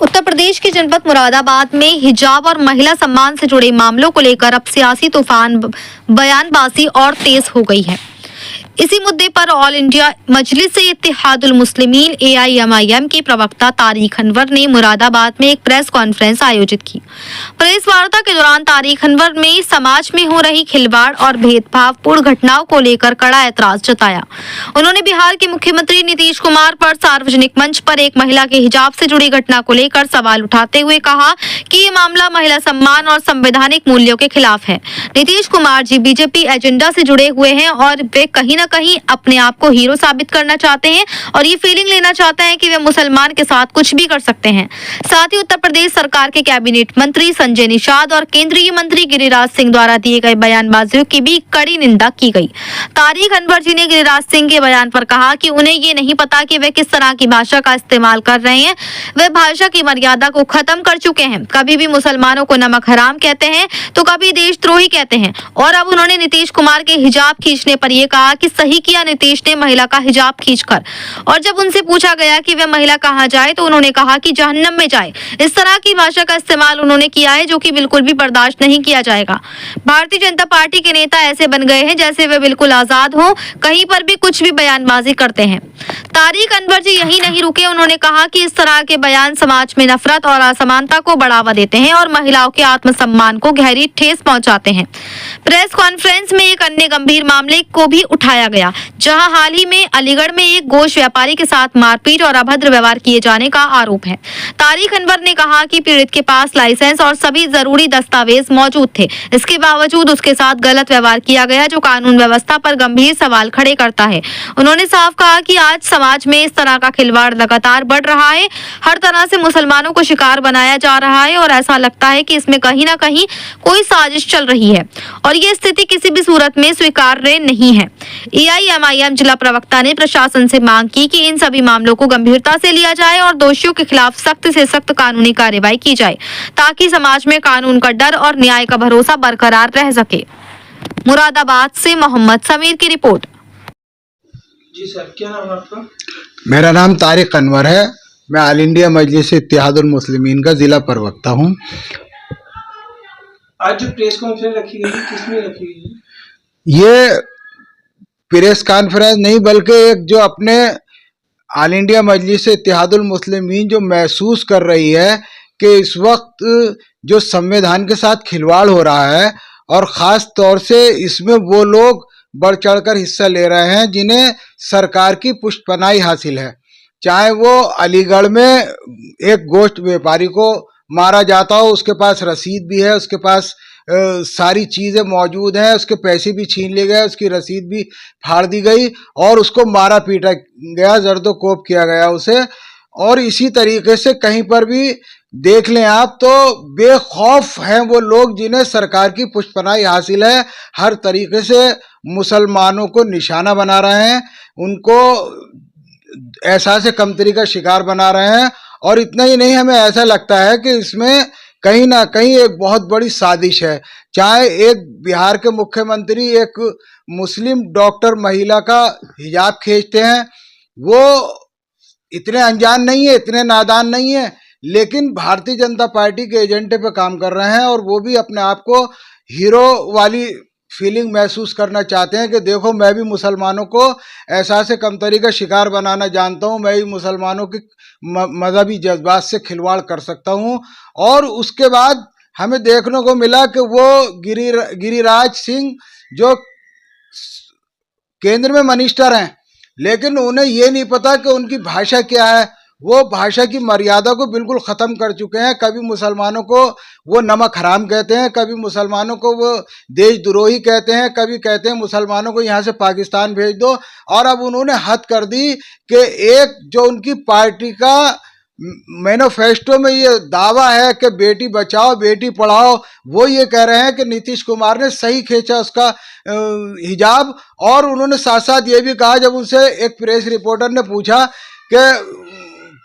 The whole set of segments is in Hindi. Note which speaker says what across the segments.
Speaker 1: उत्तर प्रदेश के जनपद मुरादाबाद में हिजाब और महिला सम्मान से जुड़े मामलों को लेकर अब सियासी तूफान बयानबाजी और तेज हो गई है। इसी मुद्दे पर ऑल इंडिया मजलिस-ए-इत्तेहादुल मुस्लिमीन AIMIM के प्रवक्ता तारिक अनवर ने मुरादाबाद में एक प्रेस कॉन्फ्रेंस आयोजित की। प्रेस वार्ता के दौरान तारिक अनवर ने समाज में हो रही खिलवाड़ और भेदभावपूर्ण घटनाओं को लेकर कड़ा ऐतराज जताया। उन्होंने बिहार के मुख्यमंत्री नीतीश कुमार पर सार्वजनिक मंच पर एक महिला के हिजाब से जुड़ी घटना को लेकर सवाल उठाते हुए कहा कि ये मामला महिला सम्मान और संवैधानिक मूल्यों के खिलाफ है। नीतीश कुमार जी बीजेपी एजेंडा से जुड़े हुए हैं और वे कहीं न कहीं अपने आप को हीरो साबित करना चाहते हैं और ये फीलिंग लेना चाहते हैं कि वे मुसलमान के साथ कुछ भी कर सकते हैं। साथ ही उत्तर प्रदेश सरकार के कैबिनेट मंत्री संजय निषाद और केंद्रीय मंत्री गिरिराज सिंह द्वारा दिए गए बयानबाजियों की भी कड़ी निंदा की गई। तारिक अनवर जी ने गिरिराज सिंह के बयान पर कहा कि उन्हें ये नहीं पता कि वे किस तरह की भाषा का इस्तेमाल कर रहे हैं। वे भाषा की मर्यादा को खत्म कर चुके हैं। कभी भी मुसलमानों को नमक हराम कहते हैं तो कभी देशद्रोही कहते हैं। और अब उन्होंने नीतीश कुमार के हिजाब खींचने पर यह कहा कि सही किया नीतीश ने महिला का हिजाब खींचकर। और जब उनसे पूछा गया कि वह महिला कहां जाए तो उन्होंने कहा कि जहन्नम में जाए। इस तरह की भाषा का इस्तेमाल उन्होंने किया है जो कि बिल्कुल भी बर्दाश्त नहीं किया जाएगा। भारतीय जनता पार्टी के नेता ऐसे बन गए हैं जैसे वे बिल्कुल आजाद हो, कहीं पर भी कुछ भी बयानबाजी करते हैं। तारिक अनवर जी यही नहीं रुके, उन्होंने कहा कि इस तरह के बयान समाज में नफरत और असमानता को बढ़ावा देते हैं और महिलाओं के आत्मसम्मान को गहरी ठेस पहुंचाते हैं। प्रेस कॉन्फ्रेंस में एक अन्य गंभीर मामले को भी उठाया गया, जहां हाल ही में अलीगढ़ में एक गोश्त व्यापारी के साथ मारपीट और अभद्र व्यवहार किए जाने का आरोप है। तारिक अनवर ने कहा कि पीड़ित के पास लाइसेंस और सभी जरूरी दस्तावेज मौजूद थे, इसके बावजूद उसके साथ गलत व्यवहार किया गया जो कानून व्यवस्था पर गंभीर सवाल खड़े करता है। उन्होंने साफ कहा कि आज समाज में इस तरह का खिलवाड़ लगातार बढ़ रहा है। हर तरह से मुसलमानों को शिकार बनाया जा रहा है और ऐसा लगता है कि इसमें कहीं ना कहीं कोई साजिश चल रही है और ये स्थिति किसी भी सूरत में स्वीकार्य नहीं है। AIMIM जिला प्रवक्ता ने प्रशासन से मांग की कि इन सभी मामलों को गंभीरता से लिया जाए और दोषियों के खिलाफ सख्त से सख्त कानूनी कार्रवाई की जाए ताकि समाज में कानून का डर और न्याय का भरोसा बरकरार रह सके। मुरादाबाद से मोहम्मद समीर की रिपोर्ट।
Speaker 2: जी सर, क्या नाम है आपका?
Speaker 3: मेरा नाम तारिक अनवर है। मैं ऑल इंडिया मजलिस-ए-इत्तेहादुल मुस्लिमीन का जिला प्रवक्ता हूँ।
Speaker 2: आज जो प्रेस कॉन्फ्रेंस रखी गई है, किसमें रखी गई है?
Speaker 3: ये प्रेस कॉन्फ्रेंस नहीं बल्कि एक जो अपने ऑल इंडिया मजलिस-ए-इत्तेहादुल मुस्लिमीन जो महसूस कर रही है कि इस वक्त जो संविधान के साथ खिलवाड़ हो रहा है और ख़ास तौर से इसमें वो लोग बढ़ चढ़कर हिस्सा ले रहे हैं जिन्हें सरकार की पुष्टपनाही हासिल है। चाहे वो अलीगढ़ में एक गोश्त व्यापारी को मारा जाता हो, उसके पास रसीद भी है, उसके पास सारी चीज़ें मौजूद हैं, उसके पैसे भी छीन लिए गए, उसकी रसीद भी फाड़ दी गई और उसको मारा पीटा गया, जर्दोकोब किया गया उसे। और इसी तरीके से कहीं पर भी देख लें आप तो बेखौफ हैं वो लोग जिन्हें सरकार की पुष्टपनाही हासिल है। हर तरीके से मुसलमानों को निशाना बना रहे हैं, उनको एहसास कमतरी का शिकार बना रहे हैं। और इतना ही नहीं, हमें ऐसा लगता है कि इसमें कहीं ना कहीं एक बहुत बड़ी साजिश है। चाहे एक बिहार के मुख्यमंत्री एक मुस्लिम डॉक्टर महिला का हिजाब खींचते हैं, वो इतने अनजान नहीं है, इतने नादान नहीं है, लेकिन भारतीय जनता पार्टी के एजेंडे पे काम कर रहे हैं और वो भी अपने आप को हीरो वाली फीलिंग महसूस करना चाहते हैं कि देखो मैं भी मुसलमानों को एहसास कमतरी का शिकार बनाना जानता हूँ, मैं भी मुसलमानों की मजहबी जज्बात से खिलवाड़ कर सकता हूँ। और उसके बाद हमें देखने को मिला कि वो गिरिराज सिंह जो केंद्र में मिनिस्टर हैं, लेकिन उन्हें ये नहीं पता कि उनकी भाषा क्या है। वो भाषा की मर्यादा को बिल्कुल ख़त्म कर चुके हैं। कभी मुसलमानों को वो नमक हराम कहते हैं, कभी मुसलमानों को वो देशद्रोही कहते हैं, कभी कहते हैं मुसलमानों को यहाँ से पाकिस्तान भेज दो। और अब उन्होंने हद कर दी कि एक जो उनकी पार्टी का मैनिफेस्टो में ये दावा है कि बेटी बचाओ बेटी पढ़ाओ, वो ये कह रहे हैं कि नीतीश कुमार ने सही खींचा उसका हिजाब। और उन्होंने साथ साथ ये भी कहा, जब उनसे एक प्रेस रिपोर्टर ने पूछा कि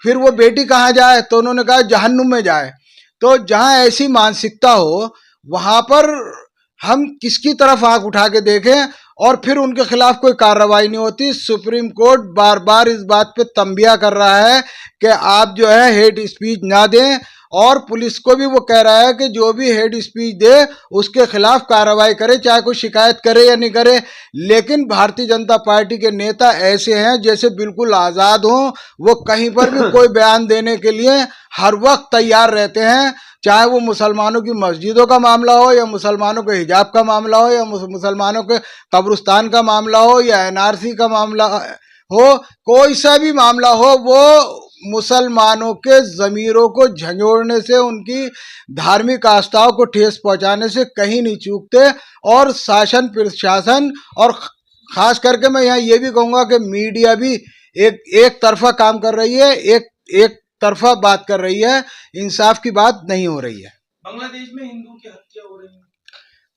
Speaker 3: फिर वो बेटी कहाँ जाए, तो उन्होंने कहा जहन्नुम में जाए। तो जहाँ ऐसी मानसिकता हो वहाँ पर हम किसकी तरफ आंख उठा के देखें। और फिर उनके खिलाफ कोई कार्रवाई नहीं होती। सुप्रीम कोर्ट बार बार इस बात पे तंबिया कर रहा है कि आप जो है हेट स्पीच ना दें, और पुलिस को भी वो कह रहा है कि जो भी हेट स्पीच दे उसके खिलाफ कार्रवाई करे, चाहे कोई शिकायत करे या नहीं करे। लेकिन भारतीय जनता पार्टी के नेता ऐसे हैं जैसे बिल्कुल आज़ाद हों, वो कहीं पर भी कोई बयान देने के लिए हर वक्त तैयार रहते हैं, चाहे वो मुसलमानों की मस्जिदों का मामला हो, या मुसलमानों के हिजाब का मामला हो, या मुसलमानों के कब्रिस्तान का मामला हो, या एनआरसी का मामला हो, कोई सा भी मामला हो, वो मुसलमानों के ज़मीरों को झंझोड़ने से, उनकी धार्मिक आस्थाओं को ठेस पहुंचाने से कहीं नहीं चूकते। और शासन प्रशासन और खास करके मैं यहाँ ये भी कहूँगा कि मीडिया भी एक तरफा काम कर रही है, एक तरफा बात कर रही है, इंसाफ की बात नहीं हो रही है।
Speaker 2: बांग्लादेश में हिंदू की हत्या हो रही है।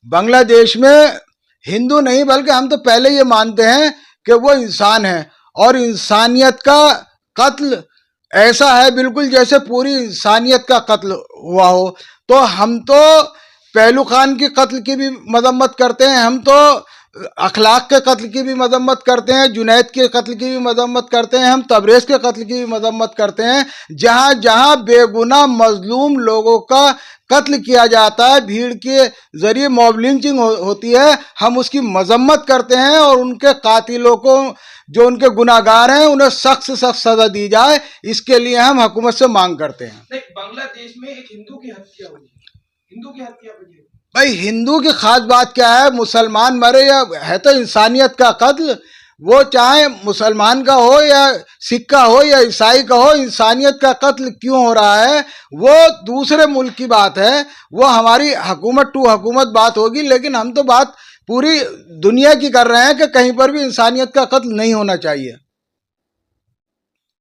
Speaker 3: बांग्लादेश में हिंदू नहीं, बल्कि हम तो पहले ये मानते हैं कि वो इंसान है, और इंसानियत का कत्ल ऐसा है बिल्कुल जैसे पूरी इंसानियत का कत्ल हुआ हो। तो हम तो पहलू खान के कत्ल की भी मजम्मत करते हैं, हम तो अखलाक के कत्ल की भी मजम्मत करते हैं, जुनैद के कत्ल की भी मजम्मत करते हैं, हम तबरेज के कत्ल की भी मजम्मत करते हैं। जहाँ जहाँ बेगुनाह मजलूम लोगों का कत्ल किया जाता है, भीड़ के जरिए मॉब लिंचिंग होती है, हम उसकी मजम्मत करते हैं, और उनके कातिलों को, जो उनके गुनाहगार हैं, उन्हें सख्त से सख्त सजा दी जाए, इसके लिए हम हुकूमत से मांग करते हैं।
Speaker 2: नहीं, बांग्लादेश में एक हिंदू की हत्या हुई, हिंदू की हत्या हुई।
Speaker 3: भाई हिंदू की खास बात क्या है, मुसलमान मरे या है तो इंसानियत का कत्ल, वो चाहे मुसलमान का हो या सिख का हो या ईसाई का हो, इंसानियत का कत्ल क्यों हो रहा है वो दूसरे मुल्क की बात है, वो हमारी हुकूमत टू हुकूमत बात होगी। लेकिन हम तो बात पूरी दुनिया की कर रहे हैं कि कहीं पर भी इंसानियत का कत्ल नहीं होना चाहिए।